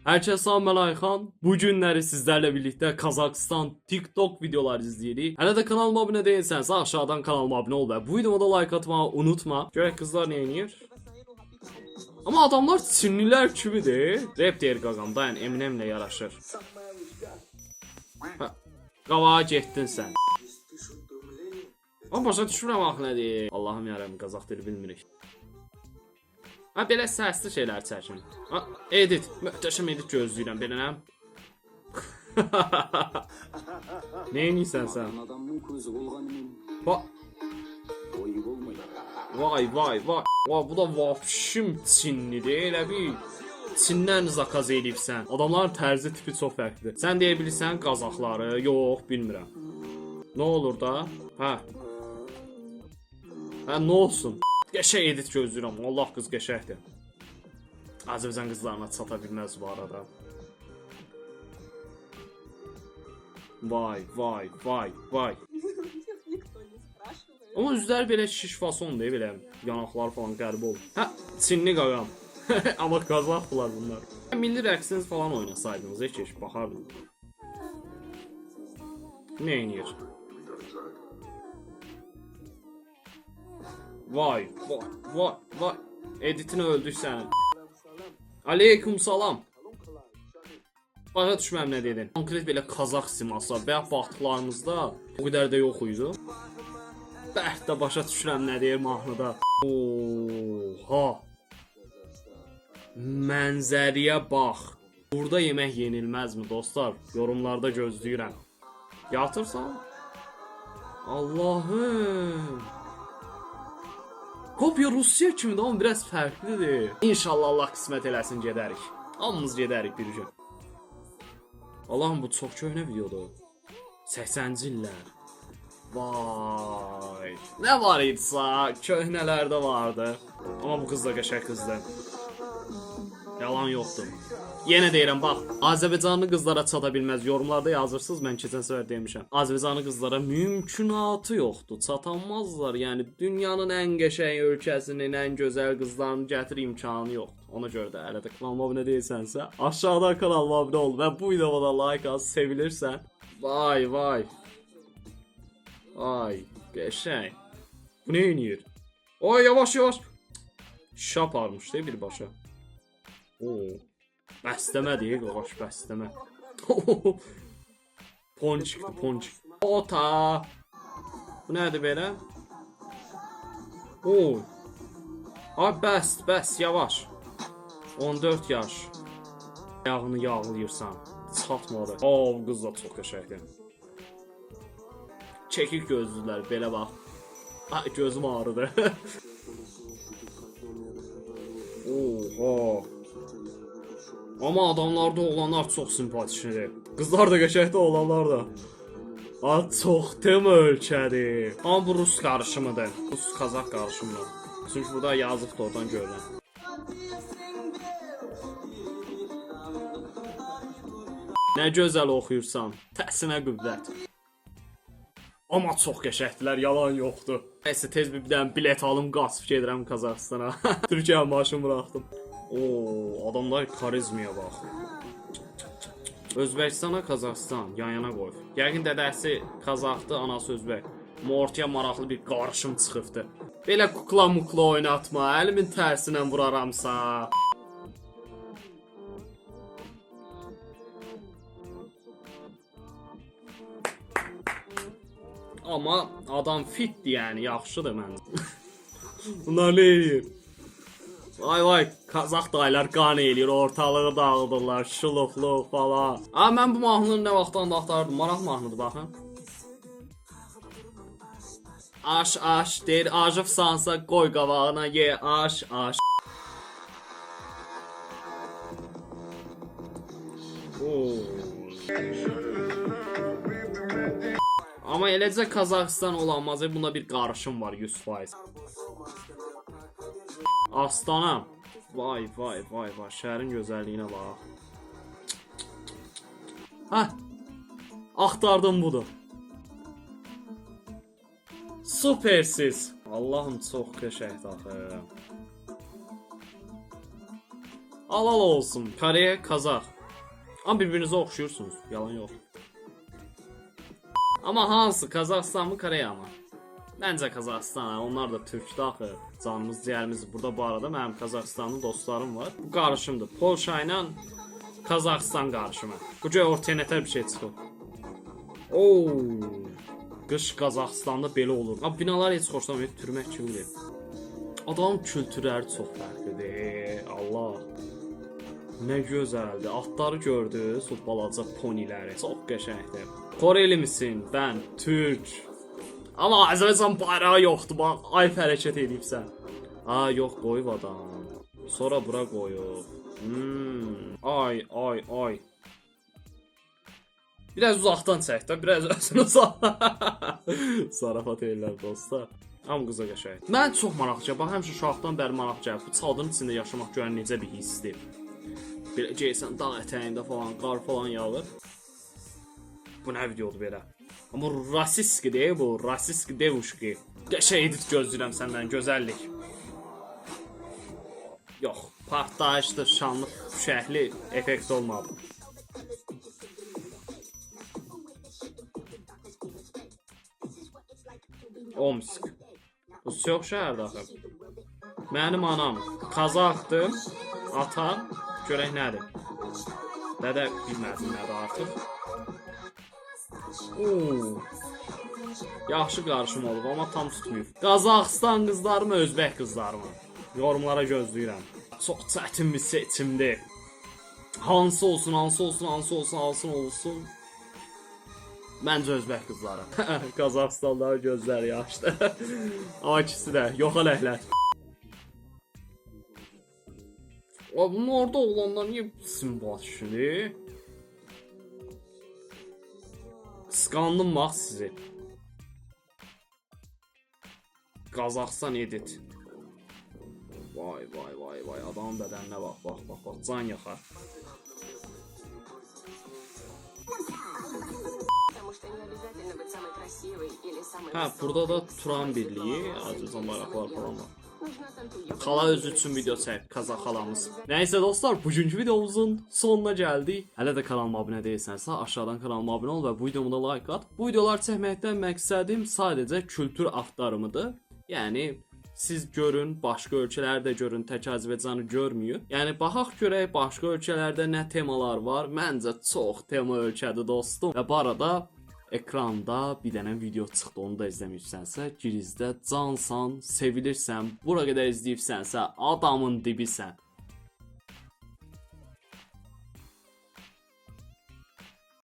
Herkese salam, ben Ayxan. Bu günləri sizlərlə birlikdə Kazakistan TikTok videoları izləyirik. Hələ də kanalıma abunə deyilsənsə aşağıdan kanalıma abunə ol və bu videoda like atmağı unutma. Görək qızlar nə edir? Amma adamlar Çinlilər kimidir. Rap deyir qaqam, dayan, Eminemlə yaraşır. Qavağa getdin sən. Amma başa düşmürəm axı nə deyir. Allahım yarabbim, Qazaq dili bilmirik. Ha, belə səsli şeylər çəkin. Ha, edit, möhtəşəm edit gözləyirəm, belənəm. Ne eyniysən sən? Vay, vay, vay. Bu da vapşim Çinlidir, elə bir Çindən zakaz eləyibsən. Adamların tərzi tipi çox fərqlidir. Sən deyə bilirsən Qazaxları, yox, bilmirəm. Nə olur da? Hə, nə olsun? Qəşəng edit gözləyirəm. Allah, qız qəşəngdir. Azərbaycan qızlarına çata bilməz bu arada. Vay, vay, vay, vay. Amma üzlər belə şiş fason deyil, belə yanaqlar falan qəribə olur. Hə, Çinli qaqam. Amma Qazaxdılar bunlar. Milli rəqsiniz falan oynasaydınız, heç baxardım. Nə eynir? Vay, vay, vay, vay. Editini öldük sənin. Aleyküm salam. Başa düşməm nə dedin. Konkret belə Qazax siması və baxdıqlarımızda o qədər də yox idi. Bəhd də başa düşürəm nə deyir mahnıda. Oha. Mənzəriyə bax. Burada yemək yenilməzmi dostlar? Yorumlarda gözləyirəm. Yatırsan? Allahım. Kopya Rusya kimidir, amma biraz fərqlidir. İnşallah Allah qismət eləsin, gedərik. Hamımız gedərik bir gün. Allahım, bu çox köhnə videodur. 80-ci illər. Vay. Nə var idisə, köhnələrdə vardı. Amma bu qız da qəşəng qızdır. Yalan yoxdur. Yenə deyirəm, bax, Azərbaycanlı qızlara çata bilməz. Yorumlarda yazırsınız, mən keçən səfər demişəm. Azərbaycanlı qızlara mümkünatı yoxdur, çatanmazlar. Yəni dünyanın ən qəşəng ölkəsinin ən gözəl qızlarını gətir imkanı yoxdur. Ona görə də hələ də kanalıma abunə deyilsənsə, aşağıdan kanalıma abunə ol və bu videoda da like az, sevilirsən. Vay, vay. Ay, qəşəng. Bu nə eynir? Oy, yavaş, yavaş. Şap armış deyil birbaşa. Oo. Bəstəmə deyil, qaqaş, bəstəmə. Ponçikdir, ponçik. Ota. Bu nədir belə? Oy. Ay, bəs, yavaş. 14 yaş. Ayağını yağlayırsan. Çatmadı. Bu qız da çox qəşəngdir. Çəkik gözlülər, belə bax. Ay, gözüm ağrıdı. Oha. Amma adamlarda oğlanlar çox simpatikdir. Qızlar da qəşəngdir, oğlanlar da. Çox təm ölkədir. Amma bu Rus qarışımıdır. Rus-Kazaq qarışımıdır. Çünki burada yazıqdır, oradan görürəm. Nə gözəl oxuyursan. Təsinə qüvvət. Amma çox qəşəngdilər, yalan yoxdur. Nəysə, tez bir dənə bilet alım, qaçıb gedirəm Qazaxstana. Türkiyə maşın buraxdım. Adamlar karizmaya bax. Özbəkistana Qazaxstan yan-yana qoy. Yəqin dədəsi Qazaxdır, anası Özbək. Ortaya maraqlı bir qarışım çıxıbdı. Belə kukla oynatma, əlimin tərsinə vuraramsa. Amma adam fitdir, yəni yaxşıdır məncə. Bunlar nə edir? Vay vay, Qazax dayılar qan eləyir, ortalığı dağıdırlar, şuluqluq falan. Mən bu mahnını nə vaxtdan da axtardım, maraq mahnıdır, baxın. Aş, deyir, acıqsansa qoy qabağına ye, aş. Amma eləcə Qazaxstan olanmaz, bunda bir qarışım var 100%. Astana. Vay, şəhərin gözəlliyinə bax. Hə. Axtardım budur. Supersiz. Allahım, çox qəşəngdir axı. Halal olsun. Koreya, Kazak. Ama birbirinize oxşuyursunuz. Yalan yox. Ama hansı? Kazakistan mı, Koreya mı? Bence Kazakistan. Onlar da Türk'dür axı. Canımız, ciğerimiz burada bu arada. Mənim Kazakistanlı dostlarım var. Bu qarışımdır. Polşa ilə Kazakistan qarışımı. Bu cür ortaya nətər bir şey çıxıb. Oo. Qış Qazaqstanda belə olur. Abi binalar heç xoşlamayıb, türmək kimidir. Adamın kültürləri çox fərqlidir. Allah. Nə gözəldir. Atları gördünüz, o balaca poniləri. Çox qəşəngdir. Koreli misin? Mən Türk. Amma Azərbaycan bayrağı yoxdur. Bax, ay hərəkət edibsən. Ha, yox, qoyub adam. Sonra bura qoyub. Ay, ay, ay. Biraz uzaqdan çək də, biraz özünü zarafat edirlər dostlar. Amma qıza qəşəng. Mən çox maraqlıca, bax həmişə uşaqdan bəri maraqlıca. Bu çadırın içində yaşamaq görən necə bir hissdir. Belə geysən dağ ətəyində falan, qar falan yağır. Bu nə videodur belə? Amma rasiski deyil bu, rasiski devuşki. Qəşəng edit gözləyirəm səndən, gözəllik. Yox, partlayışdır, şanlı, şəhli effekt olmadı. Omsk. Bu çox şəhərdə axı. Mənim anam Kazaqdır, atam görək nədir? Dədə bilmədim nədir artıq. Yaxşı qarışım olub, amma tam tutmayıb. Qazaxıstan qızları mı, Özbək qızları mı? Yorumlara gözləyirəm. Çox çətin bir seçimdir. Hansı olsun, hansı olsun, hansı olsun, hansı olsun. Məncə Özbək qızları. Qazaxıstanlılar gözləri yaşdı. Amma ikisi də yox ələklər. Bunun orada olanlar niyə simbatçıdır? Qısqandım bax sizi. Qazaxıstan edit. Vay vay vay vay, adamın bədəninə bax, bax, bax, bax, can yaxar. Hə, burada da Turan birliyi, Azərbaycan bayraqları falan var. Xala özü üçün video çəkib, Kazaq xalamız. Nəysə dostlar, bugünkü videomuzun sonuna gəldik. Hələ də kanalıma abunə deyilsənsə, aşağıdan kanalıma abunə ol və bu videomu da like at. Bu videolar çəkməkdən məqsədim sadəcə kültür axtarımıdır. Yəni siz görün, başqa ölkələrdə görün, tək Azərbaycanı görməyin. Yəni baxaq görək başqa ölkələrdə nə temalar var. Məncə çox tema ölkədir dostum. Və bu arada ekranda bir dənə video çıxdı, onu da izləmirsənsə, gir izlə, cansan, sevilirsən, bura qədər izləyibsənsə, adamın dibisən.